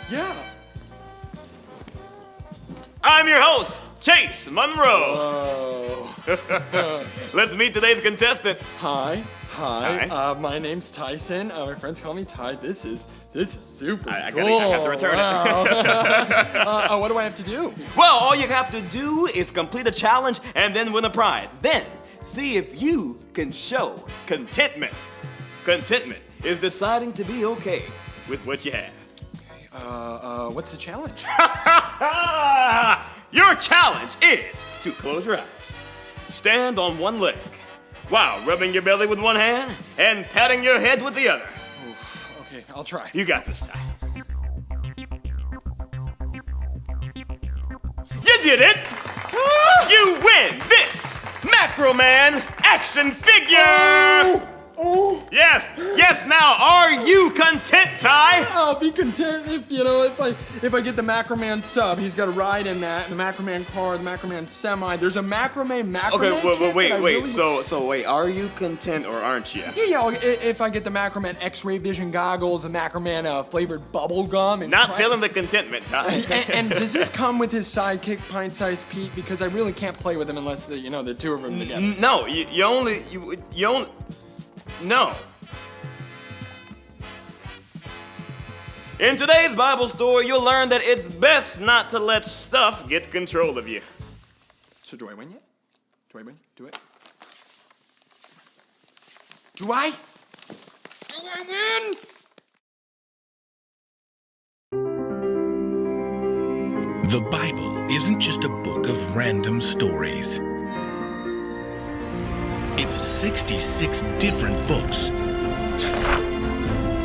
Yeah. I'm your host, Chase Monroe. Whoa. Let's meet today's contestant. Hi. Hi. My name's Tyson. My friends call me Ty. This is super I cool. have to return it. Wow. What do I have to do? Well, all you have to do is complete a challenge and then win a prize. Then, see if you can show contentment. Contentment is deciding to be okay with what you have. What's the challenge? Your challenge is to close your eyes, stand on one leg, while rubbing your belly with one hand and patting your head with the other. Oof, okay, I'll try. You got this, Ty. You did it! You win this Macro Man action figure! Oh. Yes, now are you content, Ty? I'll be content if I get the Macro Man sub. He's got a ride in that, the Macro Man car, the Macro Man semi. There's a Macro Man kit that I Wait, so wait, are you content or aren't you? Yeah, if I get the Macro Man X-ray vision goggles, the Macro Man flavored bubble gum, and Not feeling the contentment, Ty. and does this come with his sidekick, Pint-Sized Pete? Because I really can't play with him unless the two of them together. No, you only. No. In today's Bible story, you'll learn that it's best not to let stuff get control of you. So do I win yet? Do I win? Do it? Do I? Do I win? The Bible isn't just a book of random stories. It's 66 different books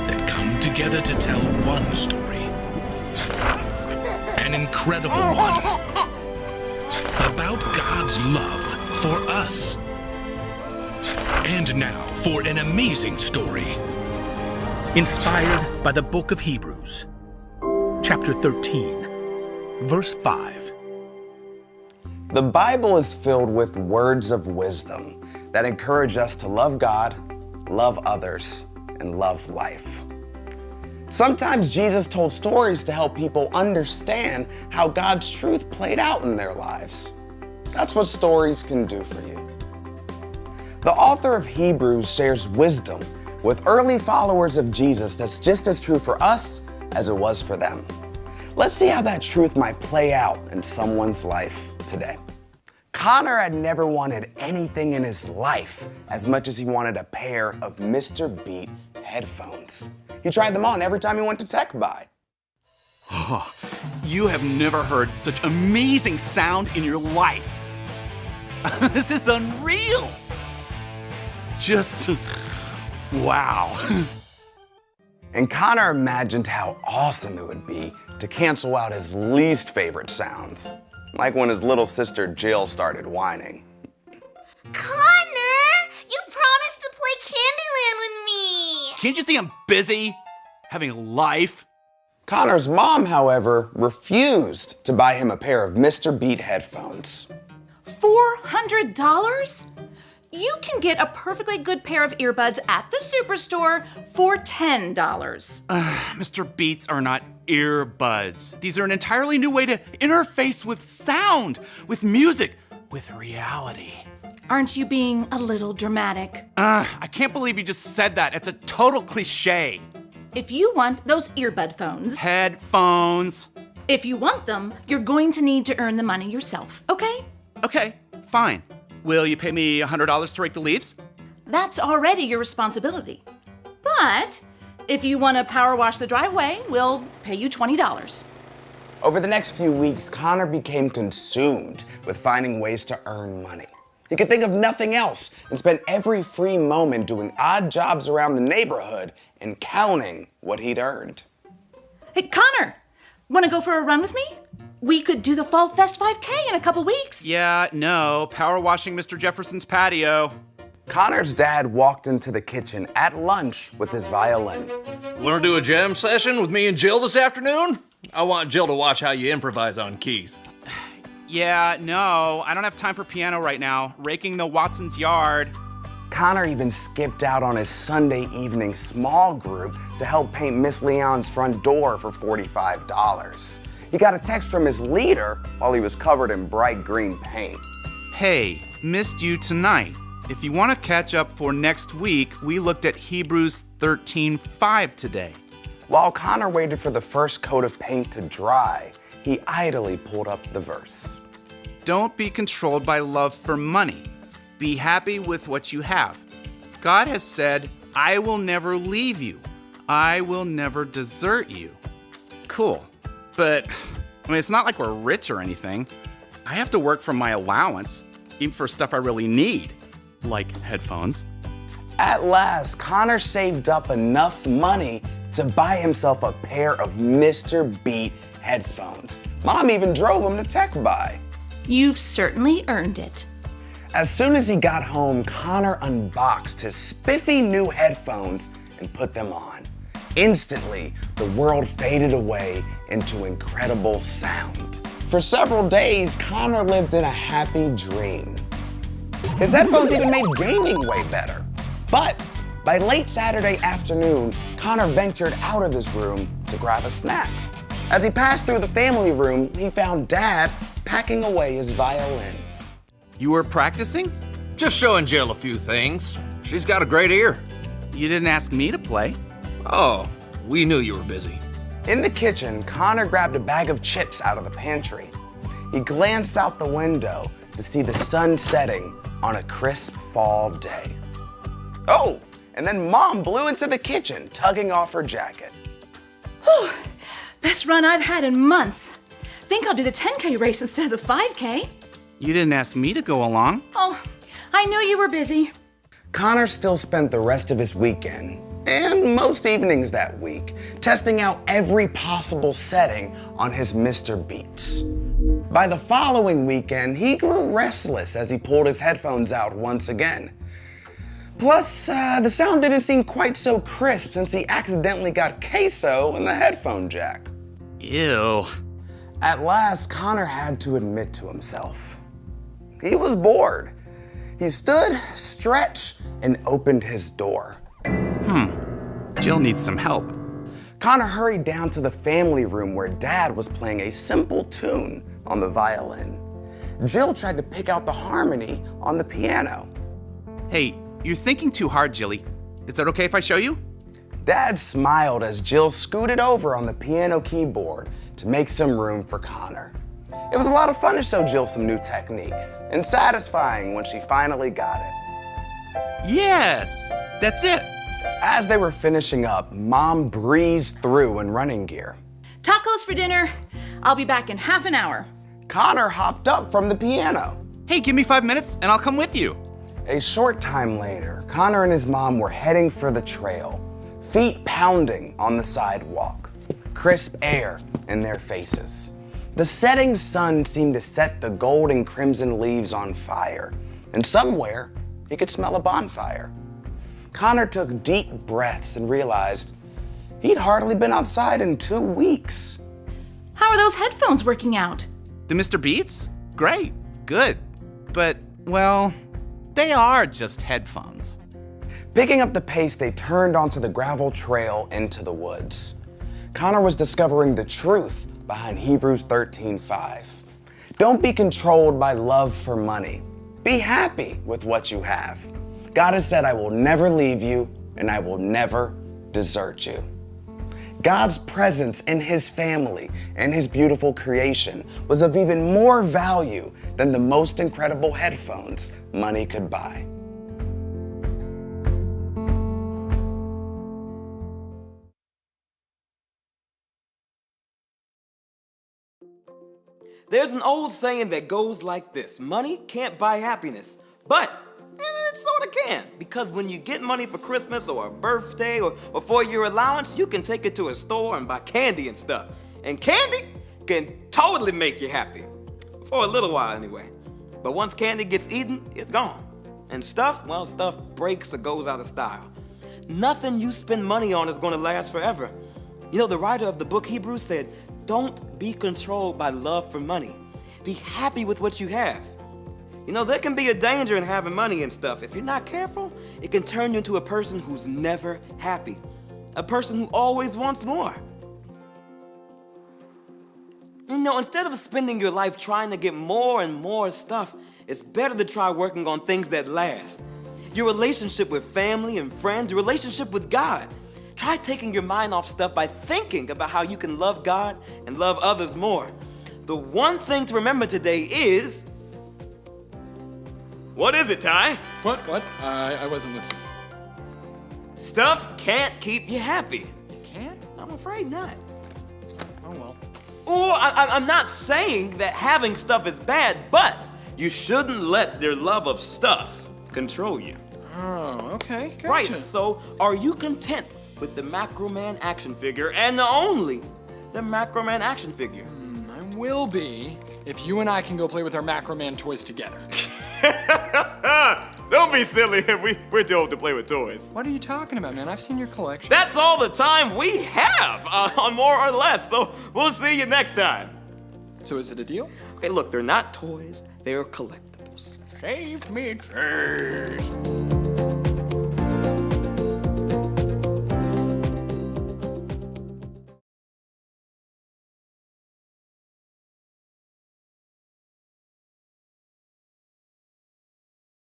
that come together to tell one story. An incredible one. About God's love for us. And now for an amazing story. Inspired by the book of Hebrews, chapter 13, verse 5. The Bible is filled with words of wisdom that encourage us to love God, love others, and love life. Sometimes Jesus told stories to help people understand how God's truth played out in their lives. That's what stories can do for you. The author of Hebrews shares wisdom with early followers of Jesus that's just as true for us as it was for them. Let's see how that truth might play out in someone's life today. Connor had never wanted anything in his life as much as he wanted a pair of Mr. Beat headphones. He tried them on every time he went to Tech Buy. Oh, you have never heard such amazing sound in your life. This is unreal. Just, wow. And Connor imagined how awesome it would be to cancel out his least favorite sounds. Like when his little sister Jill started whining. Connor, you promised to play Candyland with me. Can't you see I'm busy? Having a life? Connor's mom, however, refused to buy him a pair of Mr. Beat headphones. $400? You can get a perfectly good pair of earbuds at the Superstore for $10. Mr. Beats are not earbuds. These are an entirely new way to interface with sound, with music, with reality. Aren't you being a little dramatic? I can't believe you just said that. It's a total cliche. If you want those earbud phones, Headphones. if you want them, you're going to need to earn the money yourself, okay? Okay, fine. Will you pay me $100 to rake the leaves? That's already your responsibility. But if you want to power wash the driveway, we'll pay you $20. Over the next few weeks, Connor became consumed with finding ways to earn money. He could think of nothing else and spent every free moment doing odd jobs around the neighborhood and counting what he'd earned. Hey, Connor, want to go for a run with me? We could do the Fall Fest 5K in a couple weeks. Yeah, no, power washing Mr. Jefferson's patio. Connor's dad walked into the kitchen at lunch with his violin. Want to do a jam session with me and Jill this afternoon? I want Jill to watch how you improvise on keys. Yeah, no, I don't have time for piano right now. Raking the Watson's yard. Connor even skipped out on his Sunday evening small group to help paint Miss Leon's front door for $45. He got a text from his leader while he was covered in bright green paint. Hey, missed you tonight. If you want to catch up for next week, we looked at Hebrews 13:5 today. While Connor waited for the first coat of paint to dry, he idly pulled up the verse. Don't be controlled by love for money. Be happy with what you have. God has said, I will never leave you. I will never desert you. Cool. But, it's not like we're rich or anything. I have to work for my allowance, even for stuff I really need, like headphones. At last, Connor saved up enough money to buy himself a pair of Mr. Beat headphones. Mom even drove him to Tech Buy. You've certainly earned it. As soon as he got home, Connor unboxed his spiffy new headphones and put them on. Instantly, the world faded away into incredible sound. For several days, Connor lived in a happy dream. His headphones even made gaming way better. But by late Saturday afternoon, Connor ventured out of his room to grab a snack. As he passed through the family room, he found Dad packing away his violin. You were practicing? Just showing Jill a few things. She's got a great ear. You didn't ask me to play. Oh, we knew you were busy. In the kitchen, Connor grabbed a bag of chips out of the pantry. He glanced out the window to see the sun setting on a crisp fall day. Oh, and then Mom blew into the kitchen, tugging off her jacket. Whew, best run I've had in months. Think I'll do the 10K race instead of the 5K. You didn't ask me to go along. Oh, I knew you were busy. Connor still spent the rest of his weekend, and most evenings that week, testing out every possible setting on his Mr. Beats. By the following weekend, he grew restless as he pulled his headphones out once again. Plus, the sound didn't seem quite so crisp since he accidentally got queso in the headphone jack. Ew. At last, Connor had to admit to himself. He was bored. He stood, stretched, and opened his door. Jill needs some help. Connor hurried down to the family room where Dad was playing a simple tune on the violin. Jill tried to pick out the harmony on the piano. Hey, you're thinking too hard, Jilly. Is that okay if I show you? Dad smiled as Jill scooted over on the piano keyboard to make some room for Connor. It was a lot of fun to show Jill some new techniques, and satisfying when she finally got it. Yes, that's it. As they were finishing up, Mom breezed through in running gear. Tacos for dinner. I'll be back in half an hour. Connor hopped up from the piano. Hey, give me 5 minutes and I'll come with you. A short time later, Connor and his mom were heading for the trail, feet pounding on the sidewalk, crisp air in their faces. The setting sun seemed to set the gold and crimson leaves on fire, and somewhere he could smell a bonfire. Connor took deep breaths and realized he'd hardly been outside in 2 weeks. How are those headphones working out? The Mr. Beats? Great, good. But, well, they are just headphones. Picking up the pace, they turned onto the gravel trail into the woods. Connor was discovering the truth behind Hebrews 13:5. Don't be controlled by love for money. Be happy with what you have. God has said, I will never leave you and I will never desert you. God's presence in his family and his beautiful creation was of even more value than the most incredible headphones money could buy. There's an old saying that goes like this: money can't buy happiness, but it sort of can. Because when you get money for Christmas or a birthday or for your allowance, you can take it to a store and buy candy and stuff. And candy can totally make you happy. For a little while anyway. But once candy gets eaten, it's gone. And stuff, well, stuff breaks or goes out of style. Nothing you spend money on is going to last forever. You know, the writer of the book Hebrews said, don't be controlled by love for money. Be happy with what you have. You know, there can be a danger in having money and stuff. If you're not careful, it can turn you into a person who's never happy. A person who always wants more. You know, instead of spending your life trying to get more and more stuff, it's better to try working on things that last. Your relationship with family and friends, your relationship with God. Try taking your mind off stuff by thinking about how you can love God and love others more. The one thing to remember today is... What is it, Ty? What? I wasn't listening. Stuff can't keep you happy. It can't? I'm afraid not. Oh, well. Or I'm not saying that having stuff is bad, but you shouldn't let your love of stuff control you. Oh, okay. Gotcha. Right, so are you content with the Macroman action figure and only the Macroman action figure? I will be if you and I can go play with our Macroman toys together. Don't be silly. We're told to play with toys. What are you talking about, man? I've seen your collection. That's all the time we have on More or Less, so we'll see you next time. So is it a deal? Okay, look, they're not toys, they're collectibles. Save me, cheese.